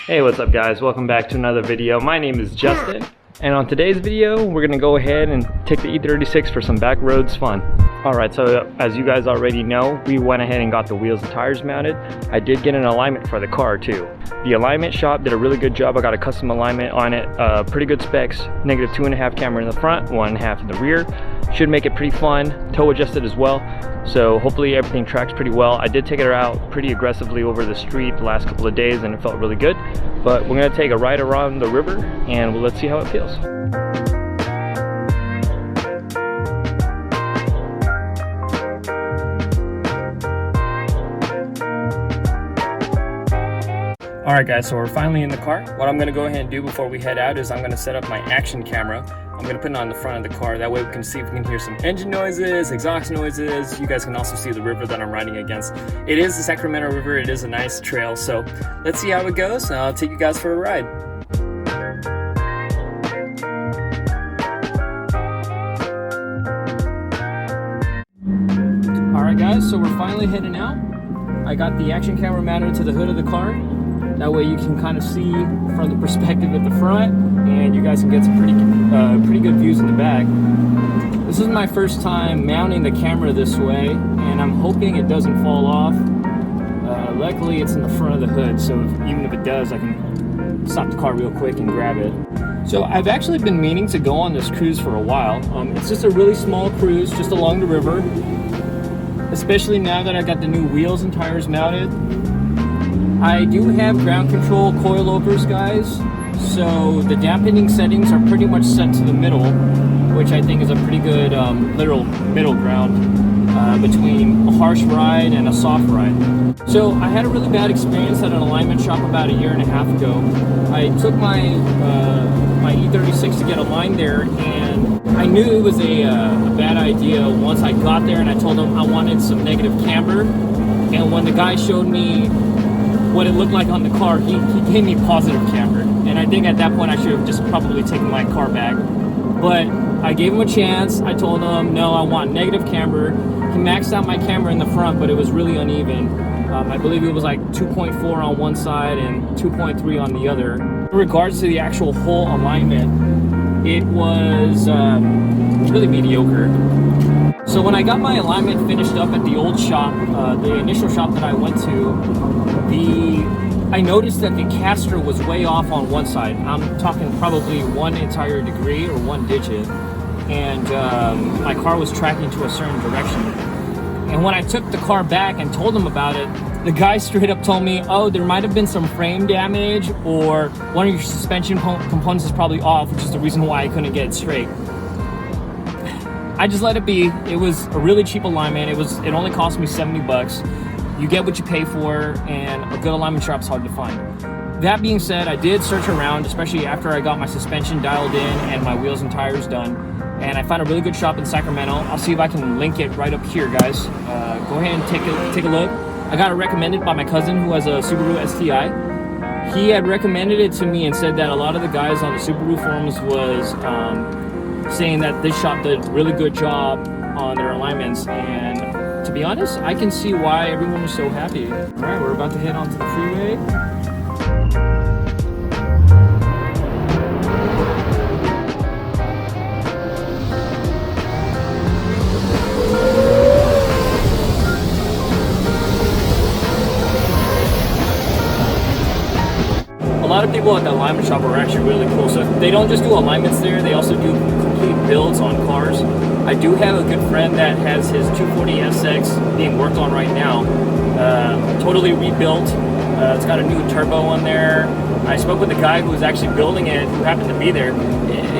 Hey, what's up guys? Welcome back to another video. My name is Justin, and on today's video we're gonna go ahead and take the E36 for some back roads fun. Alright, so as you guys already know, we went ahead and got the wheels and tires mounted. I did get an alignment for the car too. The alignment shop did a really good job. I got a custom alignment on it, pretty good specs, -2.5 camera in the front, 1.5 in the rear. Should make it pretty fun, toe adjusted as well. So hopefully everything tracks pretty well. I did take it out pretty aggressively over the street the last couple of days and it felt really good. But we're gonna take a ride around the river and let's see how it feels. Alright guys, so we're finally in the car. What I'm going to go ahead and do before we head out is I'm going to set up my action camera. I'm going to put it on the front of the car. That way we can see if we can hear some engine noises, exhaust noises. You guys can also see the river that I'm riding against. It is the Sacramento River. It is a nice trail. So let's see how it goes. I'll take you guys for a ride. Alright guys, so we're finally heading out. I got the action camera mounted to the hood of the car. That way you can kind of see from the perspective at the front, and you guys can get some pretty good views in the back. This is my first time mounting the camera this way, and I'm hoping it doesn't fall off. Luckily it's in the front of the hood, so even if it does, I can stop the car real quick and grab it. So I've actually been meaning to go on this cruise for a while. It's just a really small cruise, just along the river. Especially now that I got the new wheels and tires mounted. I do have ground control coilovers, guys, so the dampening settings are pretty much set to the middle, which I think is a pretty good literal middle ground between a harsh ride and a soft ride. So I had a really bad experience at an alignment shop about 1.5 years ago. I took my my E36 to get aligned there, and I knew it was a bad idea once I got there and I told him I wanted some negative camber, and when the guy showed me what it looked like on the car, he gave me positive camber, and I think at that point I should have just probably taken my car back. But I gave him a chance. I told him, no, I want negative camber. He maxed out my camera in the front, but it was really uneven. I believe it was like 2.4 on one side and 2.3 on the other. In regards to the actual whole alignment, it was really mediocre. So when I got my alignment finished up at the old shop, the initial shop that I went to, I noticed that the caster was way off on one side. I'm talking probably 1 entire degree or 1 digit, and my car was tracking to a certain direction. And when I took the car back and told him about it, the guy straight up told me, oh, there might have been some frame damage, or one of your suspension components is probably off, which is the reason why I couldn't get it straight. I just let it be. It was a really cheap alignment. It only cost me 70 bucks. You get what you pay for, and a good alignment shop is hard to find. That being said, I did search around, especially after I got my suspension dialed in and my wheels and tires done, and I found a really good shop in Sacramento. I'll see if I can link it right up here, guys. Go ahead and take a look. I got it recommended by my cousin who has a Subaru STI. He had recommended it to me and said that a lot of the guys on the Subaru forums was saying that this shop did a really good job on their alignments, and to be honest, I can see why everyone was so happy. All right, we're about to head onto the freeway. A lot of people at the alignment shop are actually really cool. So they don't just do alignments there, they also do complete builds on cars. I do have a good friend that has his 240 SX being worked on right now. Totally rebuilt. It's got a new turbo on there. I spoke with the guy who was actually building it, who happened to be there.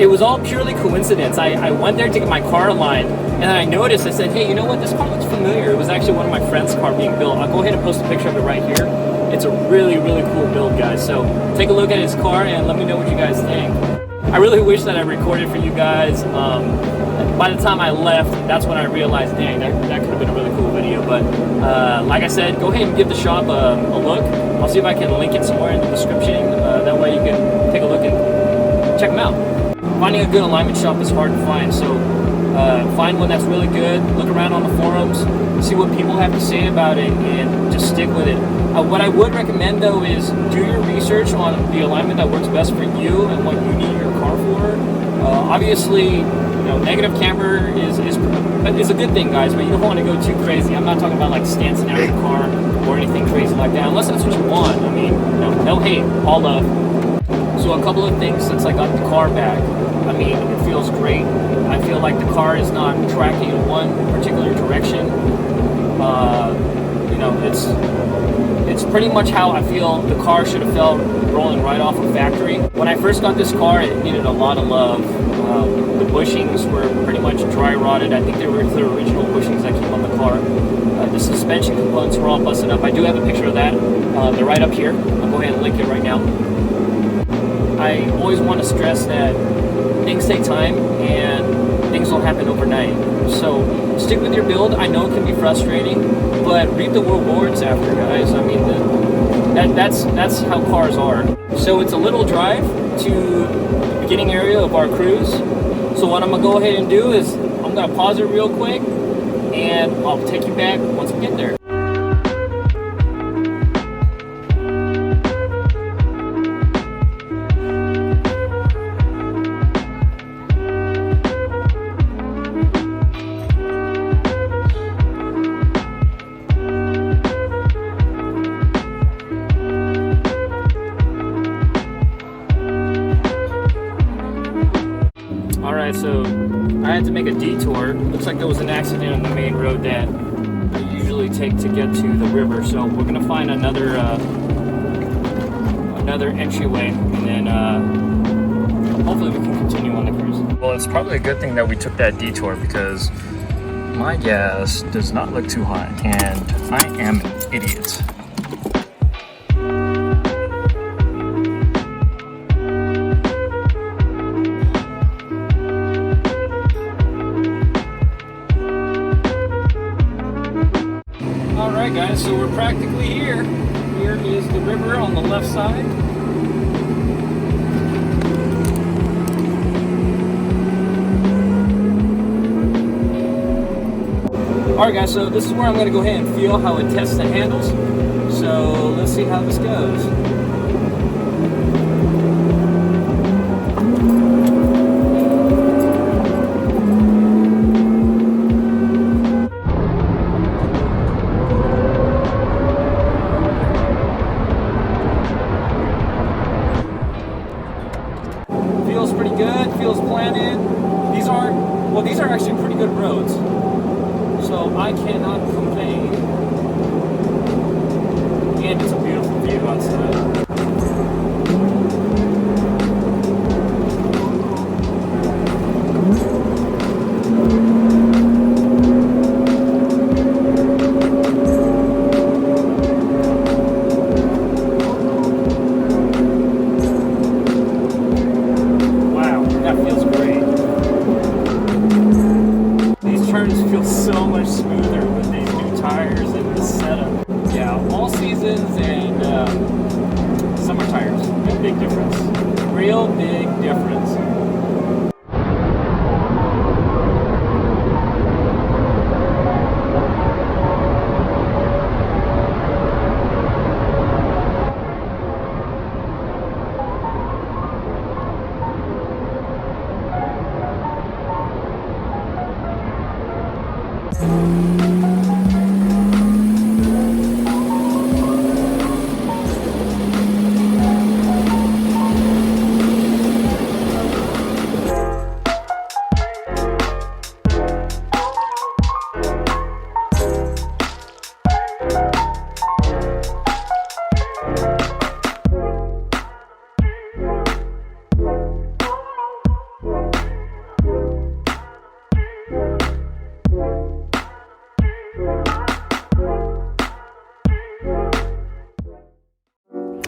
It was all purely coincidence. I went there to get my car aligned, and I noticed, I said, hey, you know what, this car looks familiar. It was actually one of my friend's car being built. I'll go ahead and post a picture of it right here. It's a really, really cool build, guys. So take a look at his car and let me know what you guys think. I really wish that I recorded for you guys. By the time I left, that's when I realized, dang, that could have been a really cool video. But like I said, go ahead and give the shop a look. I'll see if I can link it somewhere in the description. That way you can take a look and check them out. Finding a good alignment shop is hard to find, so Find one that's really good, look around on the forums, see what people have to say about it, and just stick with it. What I would recommend though is do your research on the alignment that works best for you and what you need your car for. Obviously, negative camber is a good thing, guys, but you don't want to go too crazy. I'm not talking about like stancing out your car or anything crazy like that, unless that's what you want. I mean, no hate, all love. So a couple of things since I got the car back. I mean, it feels great. I feel like the car is not tracking in one particular direction. It's pretty much how I feel the car should have felt rolling right off a factory. When I first got this car, it needed a lot of love. The bushings were pretty much dry rotted. I think they were the original bushings that came on the car. The suspension components were all busted up. I do have a picture of that. They're right up here. I'll go ahead and link it right now. I always want to stress that things take time and things don't happen overnight. So stick with your build. I know it can be frustrating, but reap the rewards after, guys. I mean, that's how cars are. So it's a little drive to the beginning area of our cruise. So what I'm gonna go ahead and do is I'm gonna pause it real quick and I'll take you back once we get there. Alright, so I had to make a detour. Looks like there was an accident on the main road that I usually take to get to the river. So we're gonna find another entryway, and then hopefully we can continue on the cruise. Well, it's probably a good thing that we took that detour because my gas does not look too hot, and I am an idiot. Alright guys, so we're practically here. Here is the river on the left side. Alright guys, so this is where I'm going to go ahead and feel how it tests the handles. So let's see how this goes. Feels pretty good, feels planted. These are actually pretty good roads, so I cannot complain. And it's a beautiful view outside. Feel so much smoother with these new tires and this setup. Yeah, all seasons and summer tires, a big difference. Real big difference.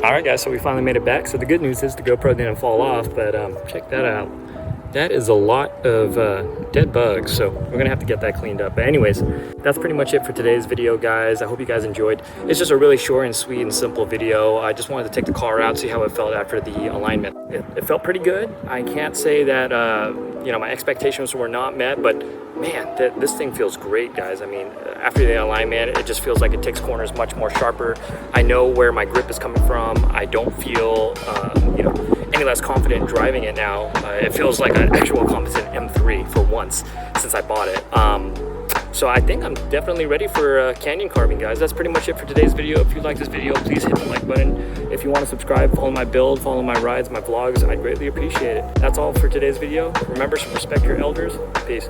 Alright guys, so we finally made it back. So the good news is the GoPro didn't fall off, but check that out. That is a lot of dead bugs, so we're gonna have to get that cleaned up. But anyways, that's pretty much it for today's video, guys. I hope you guys enjoyed. It's just a really short and sweet and simple video. I just wanted to take the car out, see how it felt after the alignment. It felt pretty good. I can't say that you know, my expectations were not met, but man, this thing feels great, guys. I mean, after the alignment, it just feels like it takes corners much more sharper. I know where my grip is coming from. I don't feel you know, any less confident driving it now. It feels like an actual competent M3 for once since I bought it. So I think I'm definitely ready for canyon carving, guys. That's pretty much it for today's video. If you like this video, please hit the like button. If you want to subscribe, follow my build, follow my rides, my vlogs, I'd greatly appreciate it. That's all for today's video. Remember to respect your elders. Peace.